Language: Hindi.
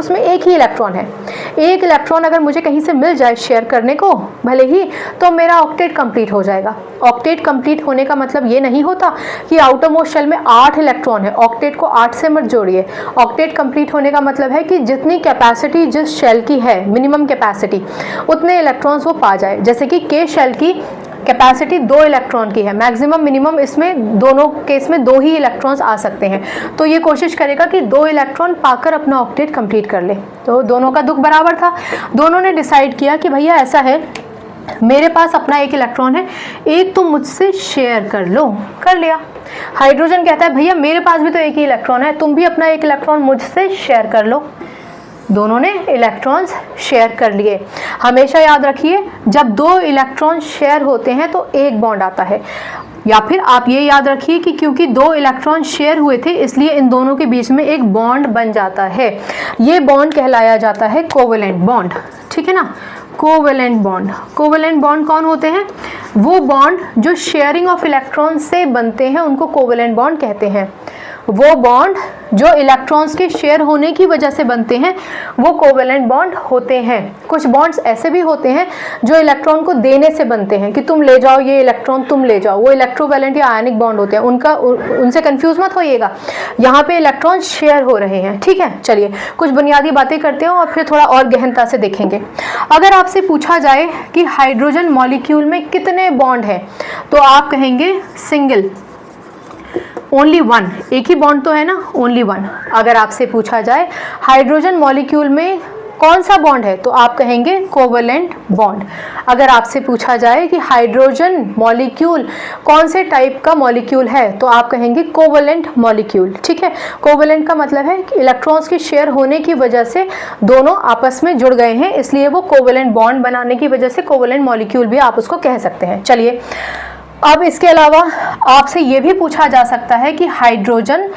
उसमें एक ही इलेक्ट्रॉन है, एक इलेक्ट्रॉन अगर मुझे कहीं से मिल जाए शेयर करने को भले ही, तो मेरा ऑक्टेट कंप्लीट हो जाएगा। ऑक्टेट कंप्लीट होने का मतलब ये नहीं होता कि आउटर मोस्ट शेल में 8 इलेक्ट्रॉन है, ऑक्टेट को 8 से मत जोड़िए। ऑक्टेट कंप्लीट होने का मतलब है कि जितनी कैपेसिटी जिस शेल की है, मिनिमम कैपेसिटी, उतने इलेक्ट्रॉन्स वो पा जाए। जैसे कि के शेल की कैपेसिटी 2 इलेक्ट्रॉन की है, मैक्सिमम मिनिमम इसमें दोनों केस में 2 ही इलेक्ट्रॉन्स आ सकते हैं, तो ये कोशिश करेगा कि 2 इलेक्ट्रॉन पाकर अपना ऑक्टेट कंप्लीट कर ले। तो दोनों का दुख बराबर था, दोनों ने डिसाइड किया कि भैया ऐसा है, मेरे पास अपना एक इलेक्ट्रॉन है, एक तुम मुझसे शेयर कर लो, कर लिया। हाइड्रोजन कहता है भैया मेरे पास भी तो एक ही इलेक्ट्रॉन है, तुम भी अपना एक इलेक्ट्रॉन मुझसे शेयर कर लो। दोनों ने इलेक्ट्रॉन्स शेयर कर लिए। हमेशा याद रखिए जब 2 इलेक्ट्रॉन शेयर होते हैं तो एक बॉन्ड आता है, या फिर आप ये याद रखिए कि क्योंकि 2 इलेक्ट्रॉन शेयर हुए थे इसलिए इन दोनों के बीच में एक बॉन्ड बन जाता है। ये बॉन्ड कहलाया जाता है कोवेलेंट बॉन्ड, ठीक है ना। कोवेलेंट बॉन्ड, कोवेलेंट बॉन्ड कौन होते हैं? वो बॉन्ड जो शेयरिंग ऑफ इलेक्ट्रॉन से बनते हैं उनको कोवेलेंट बॉन्ड कहते हैं। वो बॉन्ड जो इलेक्ट्रॉन्स के शेयर होने की वजह से बनते हैं वो कोवेलेंट बॉन्ड होते हैं। कुछ बॉन्ड्स ऐसे भी होते हैं जो इलेक्ट्रॉन को देने से बनते हैं कि तुम ले जाओ ये इलेक्ट्रॉन, तुम ले जाओ, वो इलेक्ट्रोवैलेंट या आयनिक बॉन्ड होते हैं। उनसे कंफ्यूज मत होइएगा, यहाँ पे इलेक्ट्रॉन शेयर हो रहे हैं, ठीक है। चलिए कुछ बुनियादी बातें करते हैं और फिर थोड़ा और गहनता से देखेंगे। अगर आपसे पूछा जाए कि हाइड्रोजन मॉलिक्यूल में कितने बॉन्ड हैं तो आप कहेंगे सिंगल, ओनली 1, एक ही बॉन्ड तो है ना, ओनली 1। अगर आपसे पूछा जाए हाइड्रोजन मॉलिक्यूल में कौन सा बॉन्ड है तो आप कहेंगे कोवेलेंट बॉन्ड। अगर आपसे पूछा जाए कि हाइड्रोजन मॉलिक्यूल कौन से टाइप का मॉलिक्यूल है तो आप कहेंगे कोवेलेंट मॉलिक्यूल, ठीक है। कोवेलेंट का मतलब है कि इलेक्ट्रॉन्स के शेयर होने की वजह से दोनों आपस में जुड़ गए हैं, इसलिए वो कोवेलेंट बॉन्ड बनाने की वजह से कोवेलेंट मॉलिक्यूल भी आप उसको कह सकते हैं। चलिए अब इसके अलावा आपसे ये भी पूछा जा सकता है कि हाइड्रोजन